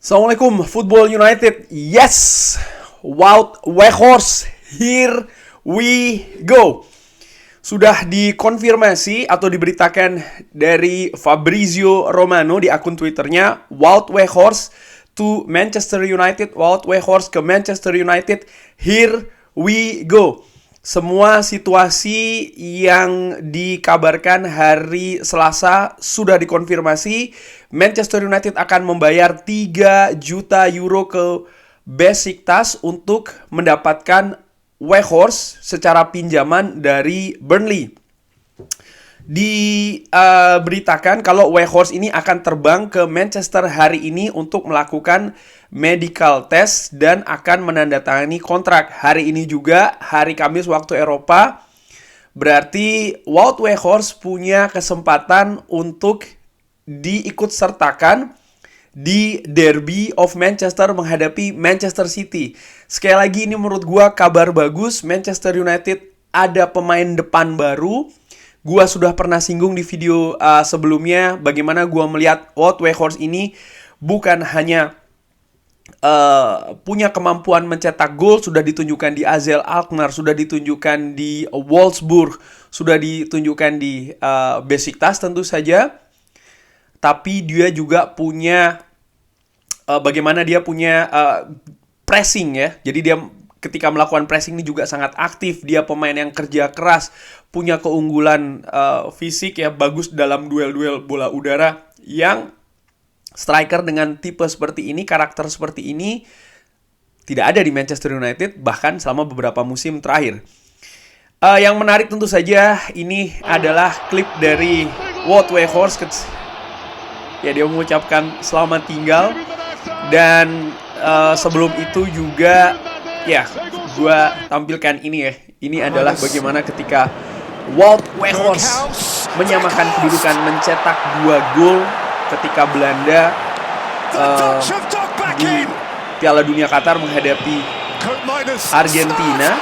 Assalamualaikum Football United. Yes, Wout Weghorst, here we go. Sudah dikonfirmasi atau diberitakan dari Fabrizio Romano di akun Twitternya, Wout Weghorst to Manchester United. Wout Weghorst ke Manchester United. Here we go. Semua situasi yang dikabarkan hari Selasa sudah dikonfirmasi. Manchester United akan membayar 3 juta euro ke Besiktas untuk mendapatkan Weghorst secara pinjaman dari Burnley. Diberitakan kalau Weghorst ini akan terbang ke Manchester hari ini untuk melakukan medical test dan akan menandatangani kontrak hari ini juga, hari Kamis waktu Eropa. Berarti Wout Weghorst punya kesempatan untuk diikut sertakan di Derby of Manchester menghadapi Manchester City. Sekali lagi ini menurut gua kabar bagus. Manchester United ada pemain depan baru. Gua sudah pernah singgung di video sebelumnya bagaimana gua melihat Wout Weghorst ini bukan hanya punya kemampuan mencetak gol, sudah ditunjukkan di AZ Alkmaar, sudah ditunjukkan di Wolfsburg, sudah ditunjukkan di Besiktas tentu saja. Tapi dia juga punya bagaimana dia punya pressing ya. Jadi dia ketika melakukan pressing ini juga sangat aktif. Dia pemain yang kerja keras, punya keunggulan fisik ya, bagus dalam duel-duel bola udara. Yang striker dengan tipe seperti ini, karakter seperti ini tidak ada di Manchester United bahkan selama beberapa musim terakhir. Yang menarik tentu saja ini adalah klip dari Wout Weghorst. Ya, dia mengucapkan selamat tinggal. Dan sebelum itu juga ya, gue tampilkan ini ya. Ini adalah bagaimana ketika Wout Weghorst menyamakan kedudukan mencetak 2 gol ketika Belanda di Piala Dunia Qatar menghadapi Argentina.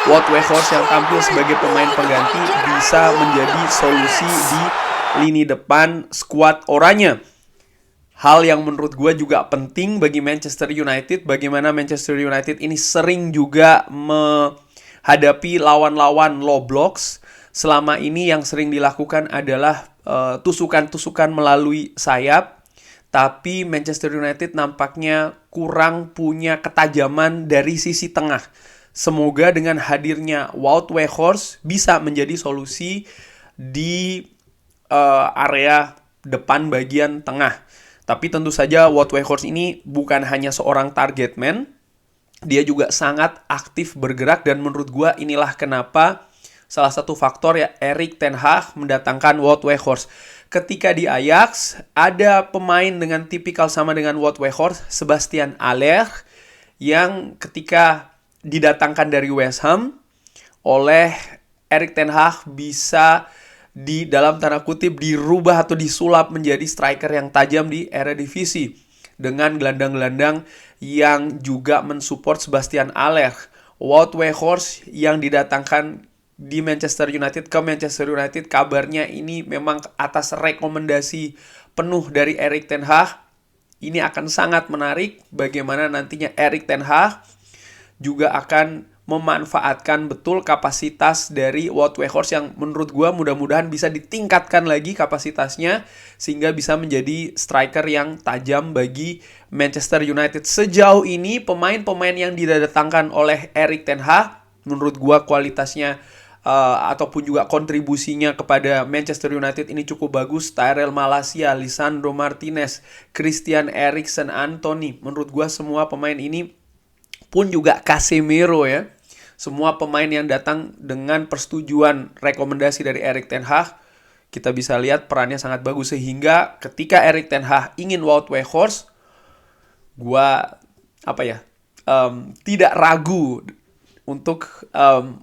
Wout Weghorst yang tampil sebagai pemain pengganti bisa menjadi solusi di lini depan skuad oranye. Hal yang menurut gue juga penting bagi Manchester United, bagaimana Manchester United ini sering juga menghadapi lawan-lawan low blocks. Selama ini yang sering dilakukan adalah tusukan-tusukan melalui sayap. Tapi Manchester United nampaknya kurang punya ketajaman dari sisi tengah. Semoga dengan hadirnya Wout Weghorst bisa menjadi solusi di area depan bagian tengah. Tapi tentu saja Wout Weghorst ini bukan hanya seorang target man. Dia juga sangat aktif bergerak dan menurut gua inilah kenapa salah satu faktor ya Erik ten Hag mendatangkan Wout Weghorst. Ketika di Ajax ada pemain dengan tipikal sama dengan Wout Weghorst, Sebastian Haller, yang ketika didatangkan dari West Ham oleh Erik ten Hag bisa di dalam tanda kutip dirubah atau disulap menjadi striker yang tajam di Eredivisie dengan gelandang-gelandang yang juga mensupport Sebastian Haller. Wout Weghorst yang didatangkan di Manchester United ke Manchester United, kabarnya ini memang atas rekomendasi penuh dari Erik ten Hag. Ini akan sangat menarik bagaimana nantinya Erik ten Hag juga akan memanfaatkan betul kapasitas dari Wout Weghorst yang menurut gue mudah-mudahan bisa ditingkatkan lagi kapasitasnya sehingga bisa menjadi striker yang tajam bagi Manchester United. Sejauh ini pemain-pemain yang didatangkan oleh Erik ten Hag menurut gue kualitasnya ataupun juga kontribusinya kepada Manchester United ini cukup bagus. Tyrell Malacia, Lisandro Martinez, Christian Eriksen, Anthony. Menurut gue semua pemain ini pun juga Casemiro ya. Semua pemain yang datang dengan persetujuan rekomendasi dari Erik ten Hag, kita bisa lihat perannya sangat bagus. Sehingga ketika Erik ten Hag ingin Wout Weghorst, gua tidak ragu untuk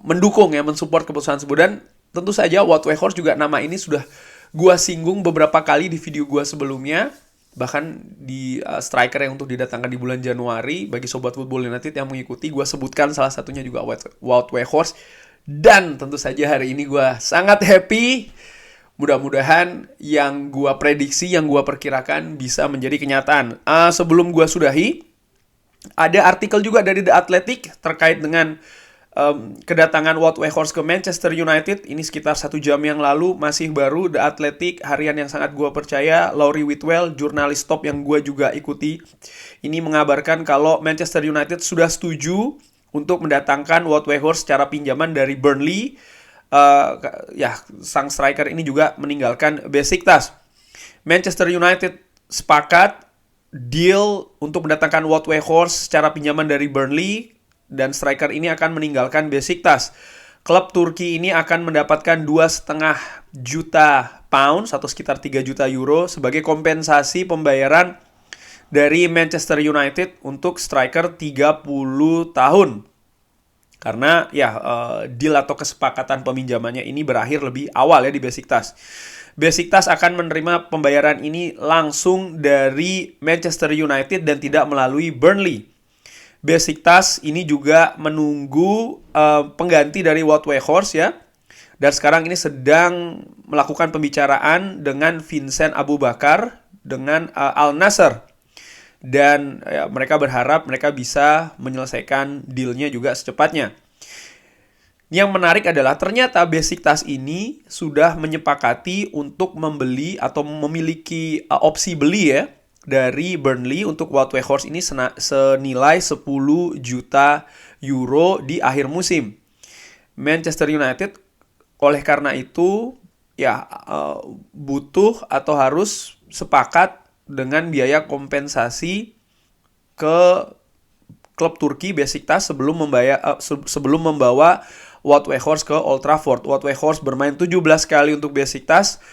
mendukung ya, mensupport keputusan tersebut. Dan tentu saja Wout Weghorst juga nama ini sudah gua singgung beberapa kali di video gua sebelumnya. Bahkan di striker yang untuk didatangkan di bulan Januari, bagi Sobat Football United yang mengikuti, gue sebutkan salah satunya juga Wout Weghorst. Dan tentu saja hari ini gue sangat happy mudah-mudahan yang gua prediksi, yang gua perkirakan bisa menjadi kenyataan. Sebelum gua sudahi, ada artikel juga dari The Athletic terkait dengan kedatangan Wout Weghorst ke Manchester United. Ini sekitar 1 jam yang lalu, masih baru. The Athletic, harian yang sangat gue percaya. Laurie Whitwell, jurnalis top yang gue juga ikuti, ini mengabarkan kalau Manchester United sudah setuju untuk mendatangkan Wout Weghorst secara pinjaman dari Burnley. Sang striker ini juga meninggalkan Besiktas. Manchester United sepakat deal untuk mendatangkan Wout Weghorst secara pinjaman dari Burnley, dan striker ini akan meninggalkan Besiktas. Klub Turki ini akan mendapatkan 2,5 juta pounds atau sekitar 3 juta euro sebagai kompensasi pembayaran dari Manchester United untuk striker 30 tahun. Karena deal atau kesepakatan peminjamannya ini berakhir lebih awal ya di Besiktas. Besiktas akan menerima pembayaran ini langsung dari Manchester United dan tidak melalui Burnley. Besiktas ini juga menunggu pengganti dari Wout Weghorst ya. Dan sekarang ini sedang melakukan pembicaraan dengan Vincent Aboubakar dengan Al Nassr. Dan mereka berharap mereka bisa menyelesaikan dealnya juga secepatnya. Yang menarik adalah ternyata Besiktas ini sudah menyepakati untuk membeli atau memiliki opsi beli ya dari Burnley untuk Wout Weghorst ini senilai 10 juta euro di akhir musim. Manchester United oleh karena itu butuh atau harus sepakat dengan biaya kompensasi ke klub Turki Besiktas sebelum membawa Wout Weghorst ke Old Trafford. Wout Weghorst bermain 17 kali untuk Besiktas.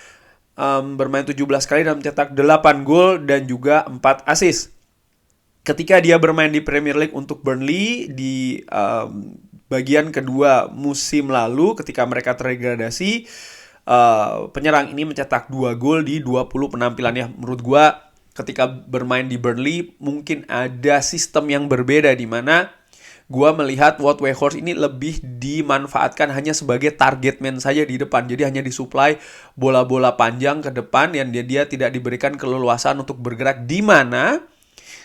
Bermain 17 kali dan mencetak 8 gol dan juga 4 assist. Ketika dia bermain di Premier League untuk Burnley di bagian kedua musim lalu ketika mereka terdegradasi, penyerang ini mencetak 2 gol di 20 penampilan ya. Menurut gua ketika bermain di Burnley mungkin ada sistem yang berbeda di mana gua melihat Wout Weghorst ini lebih dimanfaatkan hanya sebagai target man saja di depan. Jadi hanya disuplai bola-bola panjang ke depan yang dia tidak diberikan keleluasaan untuk bergerak, di mana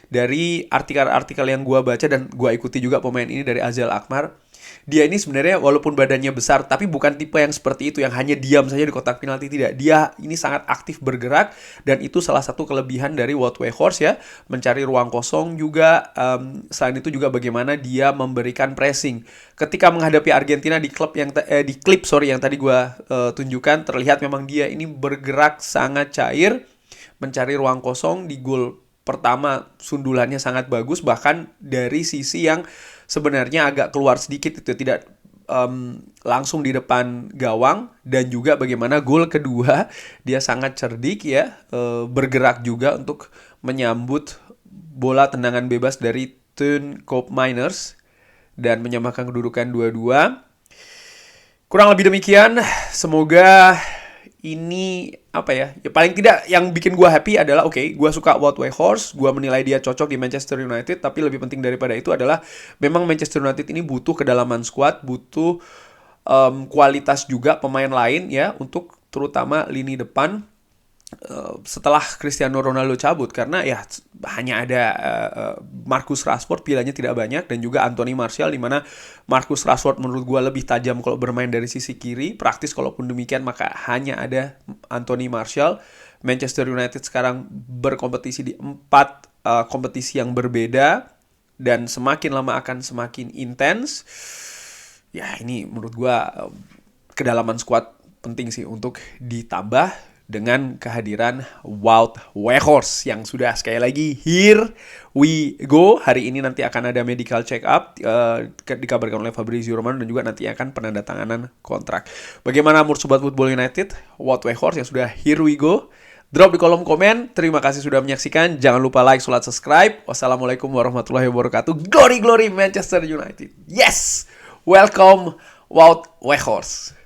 dari artikel-artikel yang gua baca dan gua ikuti juga pemain ini dari Azel Akmar, dia ini sebenarnya walaupun badannya besar tapi bukan tipe yang seperti itu yang hanya diam saja di kotak penalti, tidak. Dia ini sangat aktif bergerak dan itu salah satu kelebihan dari Wout Weghorst ya, mencari ruang kosong juga. Selain itu juga bagaimana dia memberikan pressing. Ketika menghadapi Argentina di klip yang tadi gue tunjukkan, terlihat memang dia ini bergerak sangat cair, mencari ruang kosong. Di gol pertama sundulannya sangat bagus, bahkan dari sisi yang sebenarnya agak keluar sedikit, itu tidak langsung di depan gawang. Dan juga bagaimana gol kedua dia sangat cerdik ya, bergerak juga untuk menyambut bola tendangan bebas dari Teun Koopmeiners dan menyamakan kedudukan 2-2. Kurang lebih demikian. Semoga ini paling tidak yang bikin gue happy adalah gue suka Wout Weghorst, gue menilai dia cocok di Manchester United, tapi lebih penting daripada itu adalah memang Manchester United ini butuh kedalaman squad, butuh kualitas juga pemain lain ya untuk terutama lini depan setelah Cristiano Ronaldo cabut, karena ya hanya ada Marcus Rashford, pilihannya tidak banyak, dan juga Anthony Martial, di mana Marcus Rashford menurut gue lebih tajam kalau bermain dari sisi kiri, praktis kalaupun demikian maka hanya ada Anthony Martial. Manchester United sekarang berkompetisi di 4 kompetisi yang berbeda dan semakin lama akan semakin intens. Ya ini menurut gue kedalaman squad penting sih untuk ditambah dengan kehadiran Wout Weghorst yang sudah sekali lagi here we go. Hari ini nanti akan ada medical check up, dikabarkan oleh Fabrizio Romano, dan juga nanti akan penandatanganan kontrak. Bagaimana menurut Sobat Football United Wout Weghorst yang sudah here we go? Drop di kolom komen. Terima kasih sudah menyaksikan. Jangan lupa like, subscribe. Wassalamualaikum warahmatullahi wabarakatuh. Glory glory Manchester United. Yes, welcome Wout Weghorst.